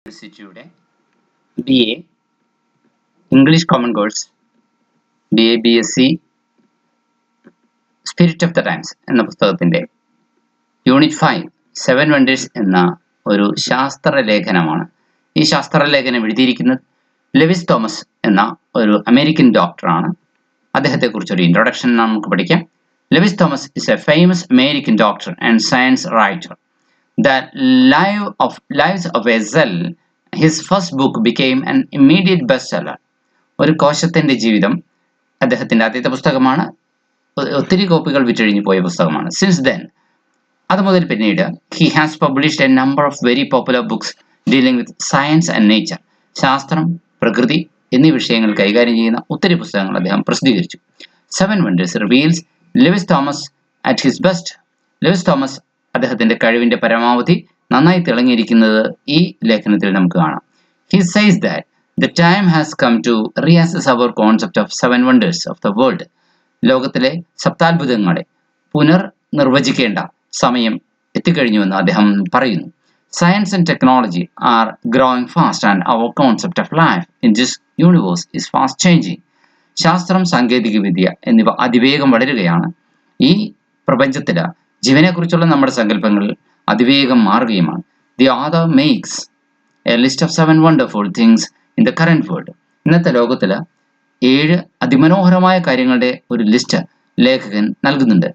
യൂണിവേഴ്സിറ്റിയുടെ BA English common course BA BSc spirit of the times എന്ന പുസ്തകത്തിന്റെ unit 5 7 wonders എന്ന ഒരു ശാസ്ത്രലേഖനമാണ്. ഈ ശാസ്ത്രലേഖനം എഴുതിയിരിക്കുന്നത് ലെവിസ് തോമസ് എന്ന ഒരു അമേരിക്കൻ ഡോക്ടറാണ്. അദ്ദേഹത്തെക്കുറിച്ച് ഒരു ഇൻട്രൊഡക്ഷൻ നമുക്ക് പഠിക്കാം. Lewis Thomas is a famous American doctor and science writer. The Lives of a Cell, his first book, became an immediate bestseller. ഒരു കോശത്തിന്റെ ജീവിതം അദ്ദേഹത്തിന്റെ ആദ്യത്തെ പുസ്തകമാണ്. ഒത്തിരി കോപ്പികൾ വിറ്റഴിഞ്ഞു പോയ പുസ്തകമാണ്. സിൻസ് ദെൻ, അത് മുതൽ പിന്നീട് he has published a number of very popular books dealing with science and nature. ശാസ്ത്രം, പ്രകൃതി എന്നീ വിഷയങ്ങൾ കൈകാര്യം ചെയ്യുന്ന ഒത്തിരി പുസ്തകങ്ങൾ അദ്ദേഹം പ്രസിദ്ധീകരിച്ചു. 7 Wonders reveals Lewis Thomas at his best. Lewis Thomas അദ്ദേഹത്തിന്റെ കഴിവിന്റെ പരമാവധി നന്നായി തിളങ്ങിയിരിക്കുന്നത് ഈ ലേഖനത്തിൽ നമുക്ക് കാണാം. He says that the time has come to reassess our concept of 7 wonders of the world. ലോകത്തിലെ സപ്താത്ഭുതങ്ങളെ പുനർനിർവചിക്കേണ്ട സമയം എത്തിക്കഴിഞ്ഞുവെന്ന് അദ്ദേഹം പറയുന്നു. Science and technology are growing fast and our concept of life in this universe is fast changing. ശാസ്ത്രം, സാങ്കേതികവിദ്യ എന്നിവ അതിവേഗം വളരുകയാണ്. ഈ പ്രപഞ്ചത്തില് ജീവനെക്കുറിച്ചുള്ള നമ്മുടെ സങ്കല്പങ്ങൾ അതിവേഗം മാറുകയുമാണ്. The author makes a list of 7 wonderful things in the current world. ഇന്നത്തെ ലോകത്തില് 7 അതിമനോഹരമായ കാര്യങ്ങളുടെ ഒരു ലിസ്റ്റ് ലേഖകൻ നൽകുന്നുണ്ട്.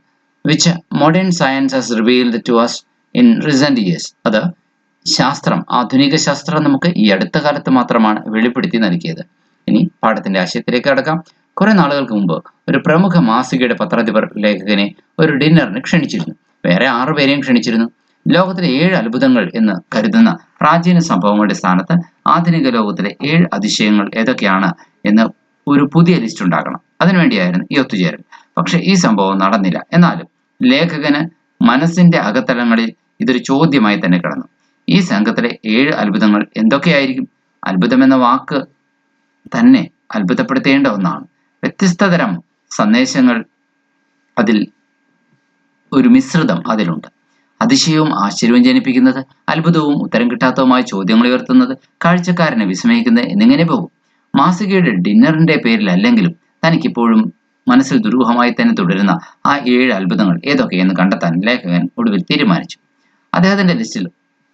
which modern science has revealed to us in recent years. അത് ശാസ്ത്രം, ആധുനിക ശാസ്ത്രം നമുക്ക് ഈ അടുത്ത കാലത്ത് മാത്രമാണ് വെളിപ്പെടുത്തി നൽകിയത്. ഇനി പാഠത്തിന്റെ ആശയത്തിലേക്ക് കടക്കാം. കുറെ നാളുകൾക്ക് മുമ്പ് ഒരു പ്രമുഖ മാസികയുടെ പത്രാധിപർ ലേഖകനെ ഒരു ഡിന്നറിന് ക്ഷണിച്ചിരുന്നു. വേറെ 6 പേരെയും ക്ഷണിച്ചിരുന്നു. ലോകത്തിലെ 7 അത്ഭുതങ്ങൾ എന്ന് കരുതുന്ന പ്രാചീന സംഭവങ്ങളുടെ സ്ഥാനത്ത് ആധുനിക ലോകത്തിലെ 7 അതിശയങ്ങൾ ഏതൊക്കെയാണ് എന്ന് ഒരു പുതിയ ലിസ്റ്റ് ഉണ്ടാക്കണം. അതിനുവേണ്ടിയായിരുന്നു ഈ ഒത്തുചേരൽ. പക്ഷെ ഈ സംഭവം നടന്നില്ല. എന്നാലും ലേഖകന് മനസ്സിന്റെ അകത്തലങ്ങളിൽ ഇതൊരു ചോദ്യമായി തന്നെ കിടന്നു. ഈ സംഘത്തിലെ 7 അത്ഭുതങ്ങൾ എന്തൊക്കെയായിരിക്കും? അത്ഭുതം എന്ന വാക്ക് തന്നെ അത്ഭുതപ്പെടുത്തേണ്ട ഒന്നാണ്. വ്യത്യസ്ത തരം സന്ദേശങ്ങൾ, അതിൽ ഒരു മിശ്രിതം അതിലുണ്ട്. അതിശയവും ആശ്ചര്യവും ജനിപ്പിക്കുന്നത്, അത്ഭുതവും ഉത്തരം കിട്ടാത്തതുമായ ചോദ്യങ്ങൾ ഉയർത്തുന്നത്, കാഴ്ചക്കാരനെ വിസ്മയിക്കുന്നത് എന്നിങ്ങനെ പോകും. മാസികയുടെ ഡിന്നറിന്റെ പേരിലല്ലെങ്കിലും തനിക്കിപ്പോഴും മനസ്സിൽ ദുരൂഹമായി തന്നെ തുടരുന്ന ആ 7 അത്ഭുതങ്ങൾ ഏതൊക്കെയെന്ന് കണ്ടെത്താൻ ലേഖകൻ ഒടുവിൽ തീരുമാനിച്ചു. അദ്ദേഹത്തിന്റെ ലിസ്റ്റിൽ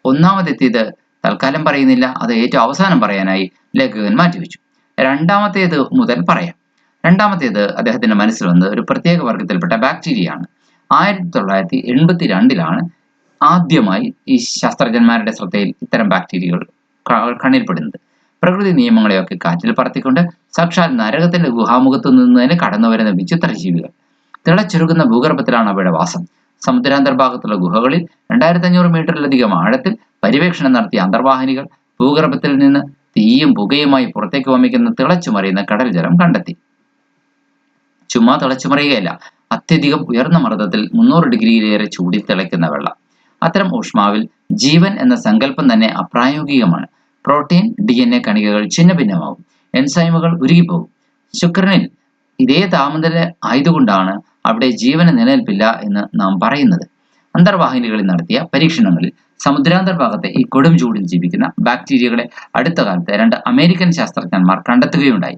ഒന്നാമതെത്തിയത് തൽക്കാലം പറയുന്നില്ല. അത് ഏറ്റവും അവസാനം പറയാനായി ലേഖകൻ മാറ്റിവെച്ചു. രണ്ടാമത്തേത് മുതൽ പറയാം. രണ്ടാമത്തേത് അദ്ദേഹത്തിന്റെ മനസ്സിൽ വന്നത് ഒരു പ്രത്യേക വർഗത്തിൽപ്പെട്ട ബാക്ടീരിയയാണ്. 1982 ആദ്യമായി ഈ ശാസ്ത്രജ്ഞന്മാരുടെ ശ്രദ്ധയിൽ ഇത്തരം ബാക്ടീരിയകൾ കണ്ണിൽപ്പെടുന്നത്. പ്രകൃതി നിയമങ്ങളെയൊക്കെ കാറ്റിൽ പറത്തിക്കൊണ്ട് സാക്ഷാൽ നരകത്തിന്റെ ഗുഹാമുഖത്തു നിന്ന് തന്നെ കടന്നു വരുന്ന വിചിത്ര ജീവികൾ. തിളച്ചൊരുക്കുന്ന ഭൂഗർഭത്തിലാണ് അവയുടെ വാസം. സമുദ്രാന്തർഭാഗത്തുള്ള ഗുഹകളിൽ 2500 മീറ്ററിലധികം ആഴത്തിൽ പര്യവേക്ഷണം നടത്തിയ അന്തർവാഹിനികൾ ഭൂഗർഭത്തിൽ നിന്ന് തീയും പുകയുമായി പുറത്തേക്ക് വമിക്കുന്ന തിളച്ചുമറിയുന്ന കടൽ ജലം കണ്ടെത്തി. ചുമ്മാ തിളച്ചുമറിയുകയല്ല, അത്യധികം ഉയർന്ന മർദ്ദത്തിൽ 300 ഡിഗ്രിയിലേറെ ചൂടിൽ തിളയ്ക്കുന്ന വെള്ളം. അത്തരം ഊഷ്മാവിൽ ജീവൻ എന്ന സങ്കല്പം തന്നെ അപ്രായോഗികമാണ്. പ്രോട്ടീൻ, DNA കണികകൾ ഛിന്ന ഭിന്നമാകും. എൻസൈമുകൾ ഉരുകിപ്പോകും. ശുക്രനിൽ ഇതേ താപനില ആയതുകൊണ്ടാണ് അവിടെ ജീവന് നിലനിൽപ്പില്ല എന്ന് നാം പറയുന്നത്. അന്തർവാഹിനികളിൽ നടത്തിയ പരീക്ഷണങ്ങളിൽ സമുദ്രാന്തർഭാഗത്തെ ഈ കൊടും ചൂടിൽ ജീവിക്കുന്ന ബാക്ടീരിയകളെ അടുത്ത കാലത്ത് 2 അമേരിക്കൻ ശാസ്ത്രജ്ഞന്മാർ കണ്ടെത്തുകയുണ്ടായി.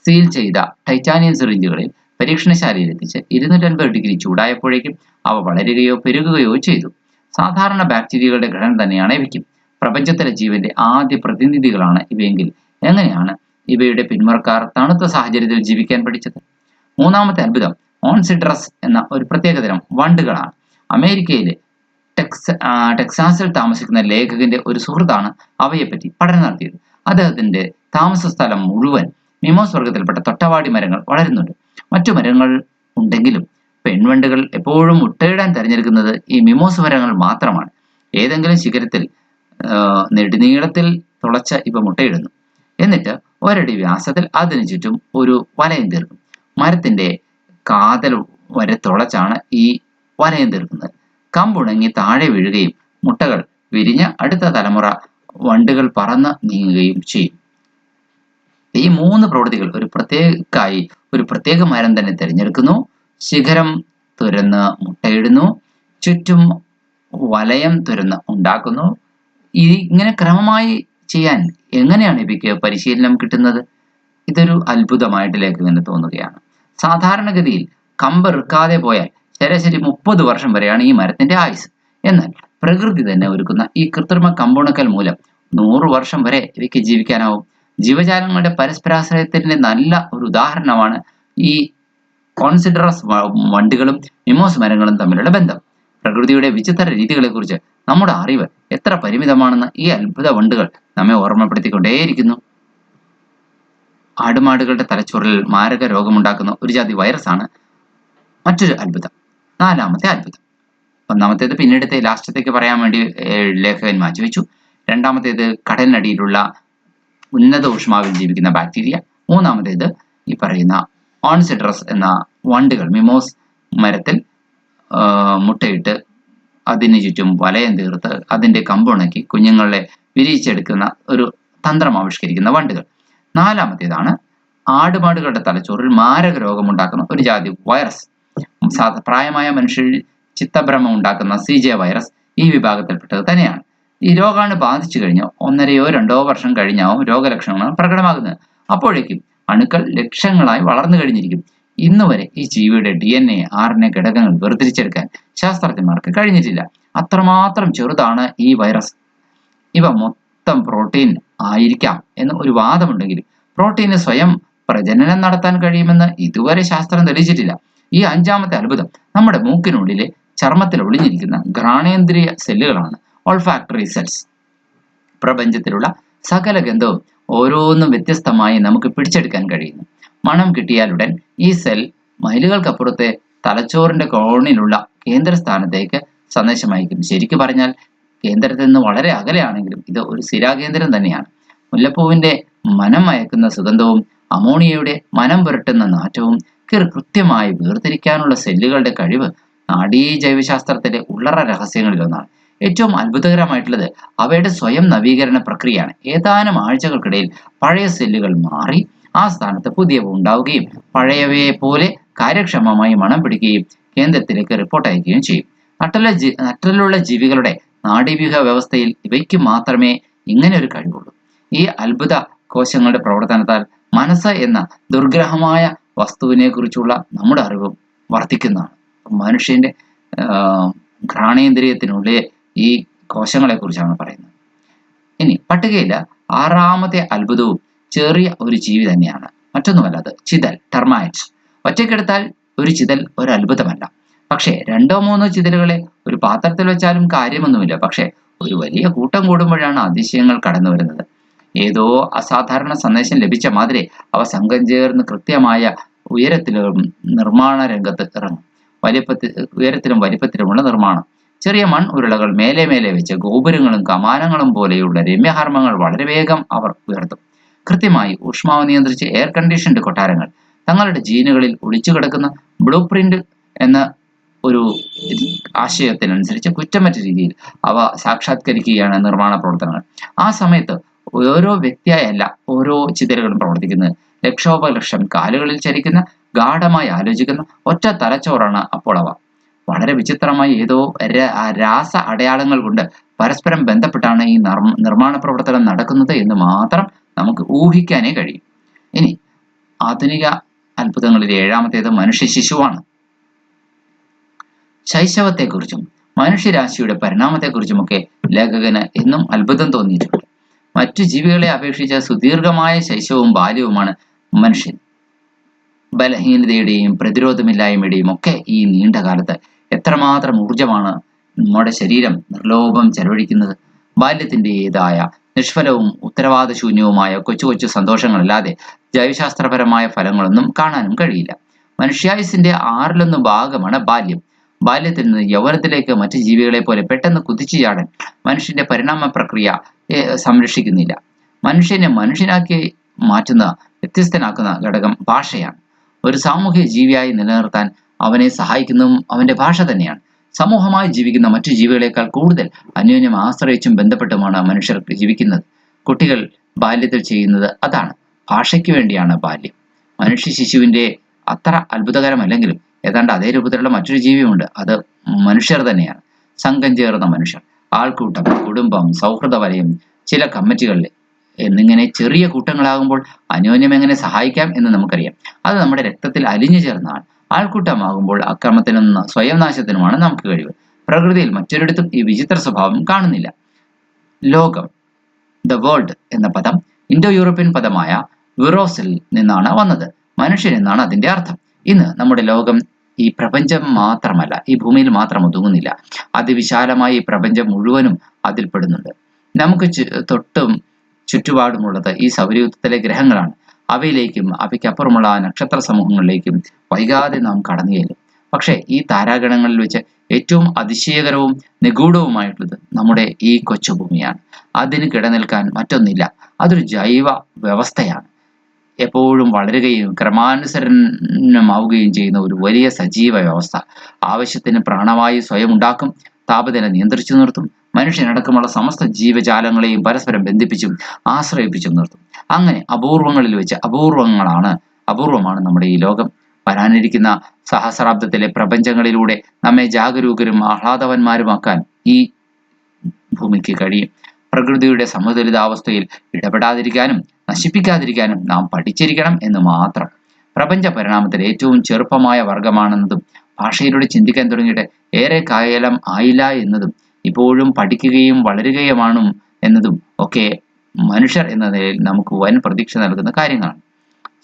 സീൽ ചെയ്ത ടൈറ്റാനിയം സിറിഞ്ചുകളിൽ പരീക്ഷണശാലയിൽ എത്തിച്ച് 250 ഡിഗ്രി ചൂടായപ്പോഴേക്കും അവ വളരുകയോ പെരുകുകയോ ചെയ്തു. സാധാരണ ബാക്ടീരിയകളുടെ ഘടന തന്നെയാണ് ഇവയ്ക്കും. പ്രപഞ്ചത്തിലെ ജീവന്റെ ആദ്യ പ്രതിനിധികളാണ് ഇവയെങ്കിൽ എങ്ങനെയാണ് ഇവയുടെ പിന്മുറക്കാർ തണുത്ത സാഹചര്യത്തിൽ ജീവിക്കാൻ പഠിച്ചത്? മൂന്നാമത്തെ അത്ഭുതം ഓൺസിഡ്രസ് എന്ന ഒരു പ്രത്യേകതരം വണ്ടുകളാണ്. അമേരിക്കയിലെ ടെക്സാസിൽ താമസിക്കുന്ന ലേഖകന്റെ ഒരു സുഹൃത്താണ് അവയെപ്പറ്റി പഠനം നടത്തിയത്. അദ്ദേഹത്തിന്റെ താമസ സ്ഥലം മുഴുവൻ മിമോസ് വർഗത്തിൽപ്പെട്ട തൊട്ടവാടി മരങ്ങൾ വളരുന്നുണ്ട്. മറ്റു മരങ്ങൾ ഉണ്ടെങ്കിലും പെൺവണ്ടുകൾ എപ്പോഴും മുട്ടയിടാൻ തിരഞ്ഞെടുക്കുന്നത് ഈ മിമോസ് മരങ്ങൾ മാത്രമാണ്. ഏതെങ്കിലും ശിഖരത്തിൽ നെടുനീളത്തിൽ തുളച്ച ഇവ മുട്ടയിടുന്നു. എന്നിട്ട് ഒരടി വ്യാസത്തിൽ അതിനു ചുറ്റും ഒരു വലയം തീർക്കും. മരത്തിന്റെ കാതൽ വരെ തുളച്ചാണ് ഈ വലയം തീർക്കുന്നത്. കമ്പുണങ്ങി താഴെ വീഴുകയും മുട്ടകൾ വിരിഞ്ഞ അടുത്ത തലമുറ വണ്ടുകൾ പറന്ന് നീങ്ങുകയും ചെയ്യും. ഈ 3 പ്രവൃത്തികൾ ഒരു പ്രത്യേക മരം തന്നെ തിരഞ്ഞെടുക്കുന്നു. ശിഖരം തുരന്ന് മുട്ടയിടുന്നു. ചുറ്റും വലയം തുരന്ന് ഉണ്ടാക്കുന്നു. ഇങ്ങനെ ക്രമമായി ചെയ്യാൻ എങ്ങനെയാണ് ഇവയ്ക്ക് പരിശീലനം കിട്ടുന്നത്? ഇതൊരു അത്ഭുതമായിട്ട് ലേഖകന് തോന്നുകയാണ്. സാധാരണഗതിയിൽ കമ്പെറുക്കാതെ പോയാൽ ശരാശരി 30 വർഷം വരെയാണ് ഈ മരത്തിന്റെ ആയുസ്. എന്നാൽ പ്രകൃതി തന്നെ ഒരുക്കുന്ന ഈ കൃത്രിമ കമ്പുണക്കൽ മൂലം 100 വർഷം വരെ ഇവയ്ക്ക് ജീവിക്കാനാവും. ജീവജാലങ്ങളുടെ പരസ്പരാശ്രയത്തിന്റെ നല്ല ഒരു ഉദാഹരണമാണ് ഈ കോൺസിഡറസ് വണ്ടുകളും മിമോസ് മരങ്ങളും തമ്മിലുള്ള ബന്ധം. പ്രകൃതിയുടെ വിചിത്ര രീതികളെക്കുറിച്ച് നമ്മുടെ അറിവ് എത്ര പരിമിതമാണെന്ന് ഈ അത്ഭുത വണ്ടുകൾ നമ്മെ ഓർമ്മപ്പെടുത്തിക്കൊണ്ടേയിരിക്കുന്നു. ആടുമാടുകളുടെ തലച്ചോറിൽ മാരക രോഗമുണ്ടാക്കുന്ന ഒരു ജാതി വൈറസാണ് മറ്റൊരു അത്ഭുതം. 4ാമത്തെ അത്ഭുതം. ഒന്നാമത്തേത് പിന്നീടത്തെ ലാസ്റ്റത്തേക്ക് പറയാൻ വേണ്ടി ലേഖകൻ മാറ്റിവെച്ചു. രണ്ടാമത്തേത് കടലിനടിയിലുള്ള ഉന്നത ഊഷ്മാവിൽ ജീവിക്കുന്ന ബാക്ടീരിയ. മൂന്നാമത്തേത് ഈ പറയുന്ന ഓൺസിഡ്രസ് എന്ന വണ്ടുകൾ മിമോസ് മരത്തിൽ മുട്ടയിട്ട് അതിന് ചുറ്റും വലയം തീർത്ത് അതിന്റെ കമ്പുണക്കി കുഞ്ഞുങ്ങളെ വിരിയിച്ചെടുക്കുന്ന ഒരു തന്ത്രം ആവിഷ്കരിക്കുന്ന വണ്ടുകൾ. നാലാമത്തേതാണ് ആടുമാടുകളുടെ തലച്ചോറിൽ മാരക രോഗമുണ്ടാക്കുന്ന ഒരു ജാതി വൈറസ്. പ്രായമായ മനുഷ്യരിൽ ചിത്തഭ്രമം ഉണ്ടാക്കുന്ന CJ വൈറസ് ഈ വിഭാഗത്തിൽപ്പെട്ടത് തന്നെയാണ്. ഈ രോഗാണു ബാധിച്ചു കഴിഞ്ഞ് 1.5 - 2 വർഷം കഴിഞ്ഞാവും രോഗലക്ഷണങ്ങൾ പ്രകടമാകുന്നത്. അപ്പോഴേക്കും അണുക്കൾ ലക്ഷങ്ങളായി വളർന്നു കഴിഞ്ഞിരിക്കും. ഇന്നുവരെ ഈ ജീവിയുടെ DNA, RNA ഘടകങ്ങൾ വേർതിരിച്ചെടുക്കാൻ ശാസ്ത്രജ്ഞന്മാർക്ക് കഴിഞ്ഞിട്ടില്ല. അത്രമാത്രം ചെറുതാണ് ഈ വൈറസ്. ഇവ മൊത്തം പ്രോട്ടീൻ ആയിരിക്കാം എന്ന് ഒരു വാദമുണ്ടെങ്കിലും പ്രോട്ടീന് സ്വയം പ്രജനനം നടത്താൻ കഴിയുമെന്ന് ഇതുവരെ ശാസ്ത്രം തെളിയിച്ചിട്ടില്ല. ഈ 5ാമത്തെ അത്ഭുതം നമ്മുടെ മൂക്കിനുള്ളിലെ ചർമ്മത്തിൽ ഒളിഞ്ഞിരിക്കുന്ന ഘ്രാണേന്ദ്രിയ സെല്ലുകളാണ്, ഓൾഫാക്ടറി സെൽസ്. പ്രപഞ്ചത്തിലുള്ള സകല ഗന്ധവും ഓരോന്നും വ്യത്യസ്തമായി നമുക്ക് പിടിച്ചെടുക്കാൻ കഴിയുന്നു. മണം കിട്ടിയാലുടൻ ഈ സെൽ മൈലുകൾക്കപ്പുറത്തെ തലച്ചോറിന്റെ കോണിലുള്ള കേന്ദ്രസ്ഥാനത്തേക്ക് സന്ദേശം അയക്കും. ശരിക്കു പറഞ്ഞാൽ കേന്ദ്രത്തിൽ നിന്ന് വളരെ അകലെയാണെങ്കിലും ഇത് ഒരു സ്ഥിരാകേന്ദ്രം തന്നെയാണ്. മുല്ലപ്പൂവിന്റെ മനം മയക്കുന്ന സുഗന്ധവും അമോണിയയുടെ മനം പുരട്ടുന്ന നാറ്റവും കൃത്യമായി വേർതിരിക്കാനുള്ള സെല്ലുകളുടെ കഴിവ് നാഡീ ജൈവശാസ്ത്രത്തിലെ ഉള്ളറ രഹസ്യങ്ങളിലൊന്നാണ്. ഏറ്റവും അത്ഭുതകരമായിട്ടുള്ളത് അവയുടെ സ്വയം നവീകരണ പ്രക്രിയയാണ്. ഏതാനും ആഴ്ചകൾക്കിടയിൽ പഴയ സെല്ലുകൾ മാറി ആ സ്ഥാനത്ത് പുതിയവ ഉണ്ടാവുകയും പഴയവയെ പോലെ കാര്യക്ഷമമായി മണം പിടിക്കുകയും കേന്ദ്രത്തിലേക്ക് റിപ്പോർട്ട് അയക്കുകയും ചെയ്യും. നട്ടലുള്ള ജീവികളുടെ നാഡീവ്യൂഹ വ്യവസ്ഥയിൽ ഇവയ്ക്ക് മാത്രമേ ഇങ്ങനെ ഒരു കഴിവുള്ളൂ. ഈ അത്ഭുത കോശങ്ങളുടെ പ്രവർത്തനത്താൽ മനസ്സ് എന്ന ദുർഗ്രഹമായ വസ്തുവിനെ കുറിച്ചുള്ള നമ്മുടെ അറിവും വർദ്ധിക്കുന്നതാണ്. മനുഷ്യന്റെ ഘ്രാണേന്ദ്രിയത്തിനുള്ളിലെ ഈ കോശങ്ങളെ കുറിച്ചാണ് പറയുന്നത്. ഇനി പട്ടികയിലെ 6ാമത്തെ അത്ഭുതവും ചെറിയ ഒരു ജീവി തന്നെയാണ്. മറ്റൊന്നുമല്ല, അത് ചിതൽ, ടെർമൈറ്റ്സ്. ഒറ്റയ്ക്കെടുത്താൽ ഒരു ചിതൽ ഒരു അത്ഭുതമല്ല. പക്ഷേ 2 - 3 ചിതലുകളെ ഒരു പാത്രത്തിൽ വെച്ചാലും കാര്യമൊന്നുമില്ല. പക്ഷെ ഒരു വലിയ കൂട്ടം കൂടുമ്പോഴാണ് അതിശയങ്ങൾ കടന്നു വരുന്നത്. ഏതോ അസാധാരണ സന്ദേശം ലഭിച്ച മാതിരി അവ സംഘം ചേർന്ന് കൃത്യമായ ഉയരത്തിലും നിർമ്മാണ രംഗത്ത് ഇറങ്ങും. ഉയരത്തിലും വലിപ്പത്തിലുമുള്ള നിർമ്മാണം. ചെറിയ ഉരുളകൾ മേലെ മേലെ വെച്ച് ഗോപുരങ്ങളും കമാനങ്ങളും പോലെയുള്ള രമ്യഹർമ്മങ്ങൾ വളരെ വേഗം അവർ ഉയർത്തും. കൃത്യമായി ഊഷ്മാവ് നിയന്ത്രിച്ച് എയർ കണ്ടീഷൻഡ് കൊട്ടാരങ്ങൾ. തങ്ങളുടെ ജീനുകളിൽ ഒളിച്ചു കിടക്കുന്ന ബ്ലൂ പ്രിന്റ് എന്ന ഒരു ആശയത്തിനനുസരിച്ച് കുറ്റമറ്റ രീതിയിൽ അവ സാക്ഷാത്കരിക്കുകയാണ് നിർമ്മാണ പ്രവർത്തനങ്ങൾ. ആ സമയത്ത് ഓരോ വ്യക്തിയായല്ല ഓരോ ചിതലുകളും പ്രവർത്തിക്കുന്നത്. ലക്ഷോപലക്ഷം കാലുകളിൽ ചരിക്കുന്ന, ഗാഠമായി ആലോചിക്കുന്ന ഒറ്റ തലച്ചോറാണ് അപ്പോൾ അവ. വളരെ വിചിത്രമായി ഏതോ രാസ അടയാളങ്ങൾ കൊണ്ട് പരസ്പരം ബന്ധപ്പെട്ടാണ് ഈ നിർമ്മാണ പ്രവർത്തനം നടക്കുന്നത് എന്ന് മാത്രം നമുക്ക് ഊഹിക്കാനേ കഴിയും. ഇനി ആധുനിക അത്ഭുതങ്ങളിൽ 7ാമത്തേത് മനുഷ്യ ശിശുവാണ്. ശൈശവത്തെക്കുറിച്ചും മനുഷ്യരാശിയുടെ പരിണാമത്തെക്കുറിച്ചുമൊക്കെ ലേഖകന് എന്നും അത്ഭുതം തോന്നിയിട്ടുണ്ട്. മറ്റു ജീവികളെ അപേക്ഷിച്ച് സുദീർഘമായ ശൈശവവും ബാല്യവുമാണ് മനുഷ്യൻ. ബലഹീനതയുടെയും പ്രതിരോധമില്ലായ്മയുടെയും ഒക്കെ ഈ നീണ്ട കാലത്ത് എത്രമാത്രം ഊർജമാണ് നമ്മുടെ ശരീരം നിർലോഭം ചെലവഴിക്കുന്നത്. ബാല്യത്തിൻ്റെതായ നിഷ്ഫലവും ഉത്തരവാദശൂന്യവുമായ കൊച്ചു കൊച്ചു സന്തോഷങ്ങളല്ലാതെ ജൈവശാസ്ത്രപരമായ ഫലങ്ങളൊന്നും കാണാനും കഴിയില്ല. മനുഷ്യായുസിന്റെ 1/6 ഭാഗമാണ് ബാല്യം. ബാല്യത്തിൽ നിന്ന് യൗവനത്തിലേക്ക് മറ്റു ജീവികളെ പോലെ പെട്ടെന്ന് കുതിച്ചു ചാടാൻ മനുഷ്യന്റെ പരിണാമ പ്രക്രിയ സംരക്ഷിക്കുന്നില്ല. മനുഷ്യനെ മനുഷ്യനാക്കി മാറ്റുന്ന, വ്യത്യസ്തനാക്കുന്ന ഘടകം ഭാഷയാണ്. ഒരു സാമൂഹിക ജീവിയായി നിലനിർത്താൻ അവനെ സഹായിക്കുന്നതും അവന്റെ ഭാഷ തന്നെയാണ്. സമൂഹമായി ജീവിക്കുന്ന മറ്റു ജീവികളെക്കാൾ കൂടുതൽ അന്യോന്യം ആശ്രയിച്ചും ബന്ധപ്പെട്ടുമാണ് മനുഷ്യർ ജീവിക്കുന്നത്. കുട്ടികൾ ബാല്യത്തിൽ ചെയ്യുന്നത് അതാണ്. ഭാഷയ്ക്ക് വേണ്ടിയാണ് ബാല്യം. മനുഷ്യ ശിശുവിന്റെ അത്ര അത്ഭുതകരമല്ലെങ്കിലും ഏതാണ്ട് അതേ രൂപത്തിലുള്ള മറ്റൊരു ജീവിയുണ്ട്. അത് മനുഷ്യർ തന്നെയാണ്. സംഘം ചേർന്ന മനുഷ്യർ, ആൾക്കൂട്ടം, കുടുംബം, സൗഹൃദ വലയം, ചില കമ്മിറ്റികളിലെ എന്നിങ്ങനെ ചെറിയ കൂട്ടങ്ങളാകുമ്പോൾ അന്യോന്യം എങ്ങനെ സഹായിക്കാം എന്ന് നമുക്കറിയാം. അത് നമ്മുടെ രക്തത്തിൽ അലിഞ്ഞു ചേർന്നതാണ്. ആൾക്കൂട്ടമാകുമ്പോൾ അക്രമത്തിനും സ്വയം നാശത്തിനുമാണ് നമുക്ക് കഴിവ്. പ്രകൃതിയിൽ മറ്റൊരിടത്തും ഈ വിചിത്ര സ്വഭാവം കാണുന്നില്ല. ലോകം, ദ വേൾഡ് എന്ന പദം ഇൻഡോ യൂറോപ്യൻ പദമായ വിറോസിൽ നിന്നാണ് വന്നത്. മനുഷ്യൻ എന്നാണ് അതിന്റെ അർത്ഥം. ഇന്ന് നമ്മുടെ ലോകം ഈ പ്രപഞ്ചം മാത്രമല്ല, ഈ ഭൂമിയിൽ മാത്രം ഒതുങ്ങുന്നില്ല. അതിവിശാലമായ ഈ പ്രപഞ്ചം മുഴുവനും അതിൽ പെടുന്നുണ്ട്. നമുക്ക് തൊട്ടും ചുറ്റുപാടുമുള്ളത് ഈ സൗരയൂഥത്തിലെ ഗ്രഹങ്ങളാണ്. അവയിലേക്കും അവയ്ക്കപ്പുറമുള്ള നക്ഷത്ര സമൂഹങ്ങളിലേക്കും വൈകാതെ നാം കടന്നു ചെല്ലും. പക്ഷേ ഈ താരാഗണങ്ങളിൽ വെച്ച് ഏറ്റവും അതിശയകരവും നിഗൂഢവുമായിട്ടുള്ളത് നമ്മുടെ ഈ കൊച്ചുഭൂമിയാണ്. അതിന് കിടനിൽക്കാൻ മറ്റൊന്നില്ല. അതൊരു ജൈവ വ്യവസ്ഥയാണ്. എപ്പോഴും വളരുകയും ക്രമാനുസരണമാവുകയും ചെയ്യുന്ന ഒരു വലിയ സജീവ വ്യവസ്ഥ. ആവശ്യത്തിന് പ്രാണവായു സ്വയം ഉണ്ടാക്കും, താപനില നിയന്ത്രിച്ചു നിർത്തും, മനുഷ്യനടക്കമുള്ള സമസ്ത ജീവജാലങ്ങളെയും പരസ്പരം ബന്ധിപ്പിച്ചും ആശ്രയിപ്പിച്ചും നിർത്തും. അങ്ങനെ അപൂർവങ്ങളിൽ വെച്ച് അപൂർവമാണ് നമ്മുടെ ഈ ലോകം. വരാനിരിക്കുന്ന സഹസ്രാബ്ദത്തിലെ പ്രപഞ്ചങ്ങളിലൂടെ നമ്മെ ജാഗരൂകരും ആഹ്ലാദവന്മാരുമാക്കാൻ ഈ ഭൂമിക്ക് കഴിയും. പ്രകൃതിയുടെ സമതുലിതാവസ്ഥയിൽ ഇടപെടാതിരിക്കാനും നശിപ്പിക്കാതിരിക്കാനും നാം പഠിച്ചിരിക്കണം എന്ന് മാത്രം. പ്രപഞ്ച പരിണാമത്തിൽ ഏറ്റവും ചെറുപ്പമായ വർഗമാണെന്നതും ഭാഷയിലൂടെ ചിന്തിക്കാൻ തുടങ്ങിയിട്ട് ഏറെ കാലം ആയില്ല എന്നതും ഇപ്പോഴും പഠിക്കുകയും വളരുകയുമാണ് എന്നതും ഒക്കെ മനുഷ്യർ എന്ന നിലയിൽ നമുക്ക് വൻ പ്രതീക്ഷ നൽകുന്ന കാര്യങ്ങളാണ്.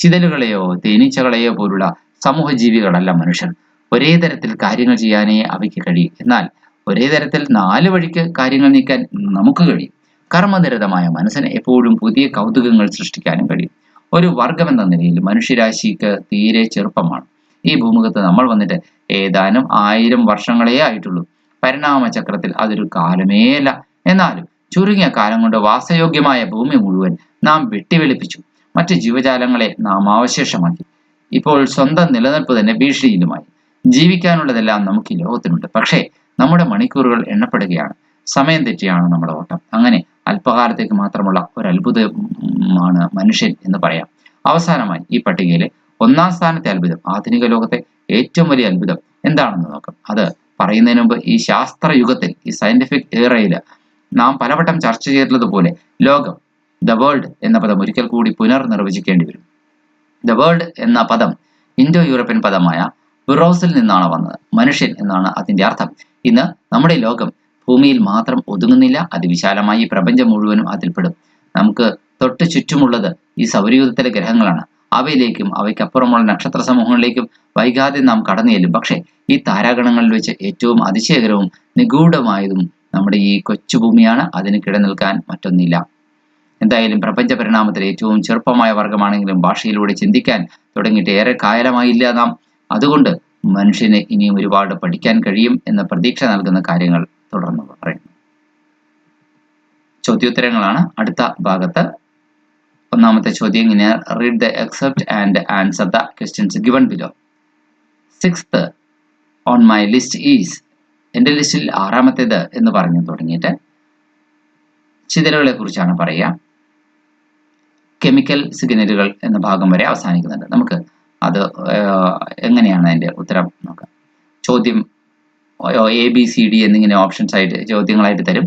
ചിതലുകളെയോ തേനീച്ചകളെയോ പോലുള്ള സമൂഹജീവികളല്ല മനുഷ്യർ. ഒരേ തരത്തിൽ കാര്യങ്ങൾ ചെയ്യാനേ അവയ്ക്ക് കഴിയും. എന്നാൽ ഒരേ തരത്തിൽ 4 വഴിക്ക് കാര്യങ്ങൾ നീക്കാൻ നമുക്ക് കഴിയും. കർമ്മനിരതമായ മനസ്സിന് എപ്പോഴും പുതിയ കൗതുകങ്ങൾ സൃഷ്ടിക്കാനും കഴിയും. ഒരു വർഗം എന്ന നിലയിൽ മനുഷ്യരാശിക്ക് തീരെ ചെറുപ്പമാണ്. ഈ ഭൂമുഖത്ത് നമ്മൾ വന്നിട്ട് ഏതാനും 1000 വർഷങ്ങളേ ആയിട്ടുള്ളൂ. പരിണാമ ചക്രത്തിൽ അതൊരു കാലമേ അല്ല. എന്നാലും ചുരുങ്ങിയ കാലം കൊണ്ട് വാസയോഗ്യമായ ഭൂമി മുഴുവൻ നാം വെട്ടിവെളിപ്പിച്ചു. മറ്റ് ജീവജാലങ്ങളെ നാം അവശേഷമാക്കി. ഇപ്പോൾ സ്വന്തം നിലനിൽപ്പ് തന്നെ ഭീഷണിയിലുമായി. ജീവിക്കാനുള്ളതെല്ലാം നമുക്ക് ഈ ലോകത്തിനുണ്ട്. പക്ഷേ നമ്മുടെ മണിക്കൂറുകൾ എണ്ണപ്പെടുകയാണ്. സമയം തെറ്റിയാണ് നമ്മുടെ ഓട്ടം. അങ്ങനെ അല്പകാലത്തേക്ക് മാത്രമുള്ള ഒരു അത്ഭുതമാണ് മനുഷ്യൻ എന്ന് പറയാം. അവസാനമായി ഈ പട്ടികയിലെ 1-ാം സ്ഥാനത്തെ അത്ഭുതം, ആധുനിക ലോകത്തെ ഏറ്റവും വലിയ അത്ഭുതം എന്താണെന്ന് നോക്കാം. അത് പറയുന്നതിന് മുമ്പ് ഈ ശാസ്ത്രയുഗത്തിൽ, ഈ സയന്റിഫിക് ഏറയിൽ നാം പലവട്ടം ചർച്ച ചെയ്തിട്ടുള്ളതുപോലെ ലോകം, ദ വേൾഡ് എന്ന പദം ഒരിക്കൽ കൂടി പുനർനിർവചിക്കേണ്ടി വരും. ദ വേൾഡ് എന്ന പദം ഇൻഡോ യൂറോപ്യൻ പദമായ വിറോസിൽ നിന്നാണ് വന്നത്. മനുഷ്യൻ എന്നാണ് അതിന്റെ അർത്ഥം. ഇന്ന് നമ്മുടെ ലോകം ഭൂമിയിൽ മാത്രം ഒതുങ്ങുന്നില്ല. അതിവിശാലമായി ഈ പ്രപഞ്ചം മുഴുവനും അതിൽപ്പെടും. നമുക്ക് തൊട്ട് ചുറ്റുമുള്ളത് ഈ സൗരയൂഥത്തിലെ ഗ്രഹങ്ങളാണ്. അവയിലേക്കും അവയ്ക്കപ്പുറമുള്ള നക്ഷത്ര സമൂഹങ്ങളിലേക്കും വൈകാതെ നാം കടന്നു ചെല്ലും. പക്ഷേ ഈ താരാഗണങ്ങളിൽ വെച്ച് ഏറ്റവും അതിശയകരവും നിഗൂഢമായതും നമ്മുടെ ഈ കൊച്ചുഭൂമിയാണ്. അതിന് കിടനിൽക്കാൻ മറ്റൊന്നില്ല. എന്തായാലും പ്രപഞ്ച പരിണാമത്തിൽ ഏറ്റവും ചെറുപ്പമായ വർഗമാണെങ്കിലും ഭാഷയിലൂടെ ചിന്തിക്കാൻ തുടങ്ങിയിട്ട് ഏറെ കാലമായില്ല നാം. അതുകൊണ്ട് മനുഷ്യന് ഇനിയും ഒരുപാട് പഠിക്കാൻ കഴിയും എന്ന പ്രതീക്ഷ നൽകുന്ന കാര്യങ്ങൾ തുടർന്ന് പറയുന്നു. ചോദ്യോത്തരങ്ങളാണ് അടുത്ത ഭാഗത്ത്. ഒന്നാമത്തെ ചോദ്യം ഇങ്ങനെ: read the except and answer the questions given below. 6th on my list is, എൻ്റെ ലിസ്റ്റിൽ 6ാമത്തേത് എന്ന് പറഞ്ഞു തുടങ്ങിയിട്ട് ചിതലുകളെ കുറിച്ചാണ് പറയുക. കെമിക്കൽ സിഗ്നലുകൾ എന്ന ഭാഗം വരെ അവസാനിക്കുന്നുണ്ട്. നമുക്ക് അത് എങ്ങനെയാണ് അതിൻ്റെ ഉത്തരം നോക്കാം. ചോദ്യം ABCD എന്നിങ്ങനെ ഓപ്ഷൻസ് ആയിട്ട് ചോദ്യങ്ങളായിട്ട് തരും.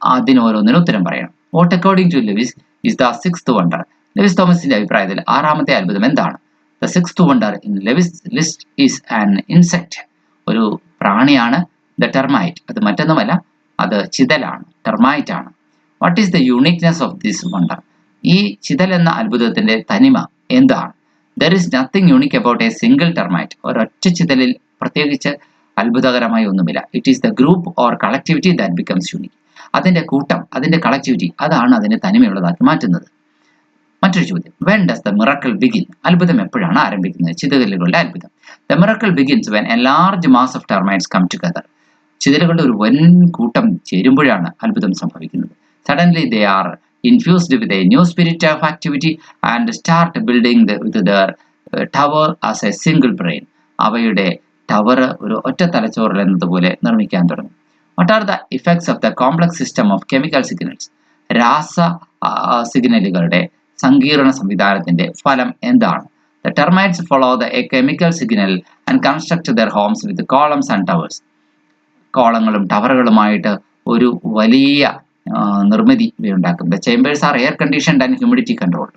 അതിന് ഓരോന്നിനും ഉത്തരം പറയണം. What according to Lewis is the 6th wonder? Lewis തോമസിന്റെ അഭിപ്രായത്തിൽ 6ാമത്തെ അത്ഭുതം എന്താണ്? The 6th wonder in Lewis list is an insect. ഒരു പ്രാണിയാണ്. ദ ടെർമൈറ്റ്, അത് മറ്റൊന്നുമല്ല, അത് ചിതലാണ്, ടെർമൈറ്റ് ആണ്. What is the uniqueness of this wonder? ഈ ചിതൽ എന്ന അത്ഭുതത്തിന്റെ തനിമ എന്താണ്? There is nothing unique about a single termite. ഒരൊറ്റ ചിതലിൽ പ്രത്യേകിച്ച് അത്ഭുതകരമായി ഒന്നുമില്ല. It is the group or collectivity that becomes unique. അതിന്റെ കൂട്ടം, അതിന്റെ കളക്ടിവിറ്റി, അതാണ് അതിനെ തനിമയുള്ളതാക്കി മാറ്റുന്നത്. മറ്റൊരു ചോദ്യം: when does the miracle begin? അത്ഭുതം എപ്പോഴാണ് ആരംഭിക്കുന്നത്? ചിതലുകളുടെ അത്ഭുതം. The miracle begins when a large mass of termites come together. ചിതലുകളുടെ ഒരു വൻ കൂട്ടം ചേരുമ്പോഴാണ് അത്ഭുതം സംഭവിക്കുന്നത്. Suddenly they are infused with a new spirit of activity and start building with their tower as a single brain. അവയുടെ tower ഒരു ഒറ്റ തലച്ചോറിൽ എന്നതുപോലെ നിർമ്മിക്കാൻ തുടങ്ങും. What are the effects of the complex system of chemical signals? രാസ സിഗ്നലുകളുടെ സങ്കീർണ സംവിധാനത്തിന്റെ ഫലം എന്താണ്? The termites follow a chemical signal and construct their homes with columns and towers. കോളങ്ങളും ടവറുകളുമായിട്ട് ഒരു വലിയ നിർമ്മിതി ഇവയുണ്ടാക്കും. The chambers are air conditioned and humidity controlled.